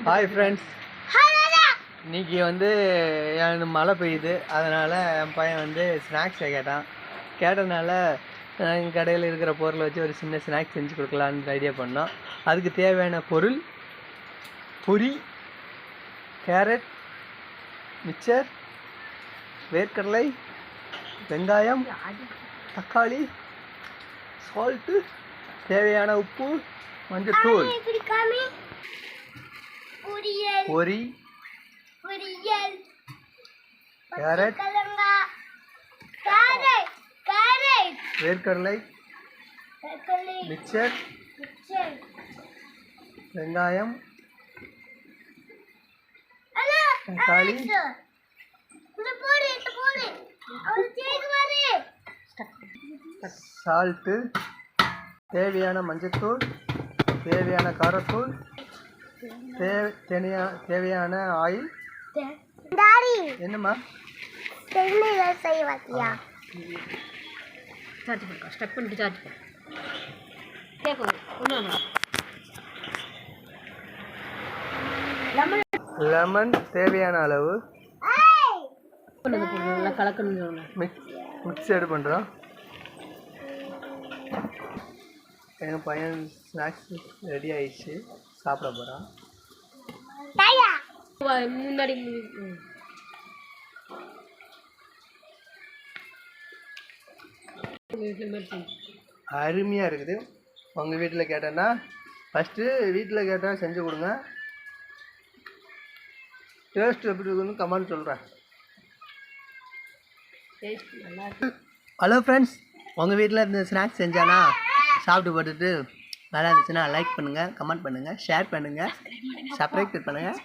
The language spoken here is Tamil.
ஹாய் ஃப்ரெண்ட்ஸ், இன்றைக்கி வந்து எனக்கு மழை பெய்யுது. அதனால் என் பையன் வந்து ஸ்நாக்ஸ் கேட்டதுனால எங்கள் கடையில் இருக்கிற பொருளை வச்சு ஒரு சின்ன ஸ்நாக்ஸ் செஞ்சு கொடுக்கலான்னு ஐடியா பண்ணோம். அதுக்கு தேவையான பொருள் பொரி, கேரட், மிக்சர், வேர்க்கடலை, வெங்காயம், தக்காளி, சால்ட்டு, தேவையான உப்பு, மஞ்சத்தூள், பொரி, கேரட், வேர்க்கடலை, மிக்சர், வெங்காயம், தக்காளி, சால்ட்டு, தேவையான மஞ்சத்தூள், தேவையான காரத்தூள், தேவையான ஆயில். என்னம்மா லெமன் தேவையான அளவு மிக்ஸ் எடு பண்ணுறோம். எங்கள் பையன் ஸ்நாக்ஸ் ரெடி ஆயிடுச்சு, சாப்பிட போகிறான். முன்னாடி அருமையாக இருக்குது. உங்கள் வீட்டில் கேட்டேன்னா ஃபஸ்ட்டு வீட்டில் கேட்டால் செஞ்சு கொடுங்க. டேஸ்ட் எப்படி இருக்குன்னு கமெண்ட் சொல்கிறேன். ஹலோ ஃப்ரெண்ட்ஸ், உங்கள் வீட்டில் இந்த ஸ்நாக்ஸ் செஞ்சானா சாப்பிட்டு போட்டுட்டு நல்லா இருந்துச்சுன்னா லைக் பண்ணுங்கள், கமெண்ட் பண்ணுங்கள், ஷேர் பண்ணுங்கள், சப்ஸ்கிரைப் பண்ணுங்கள்.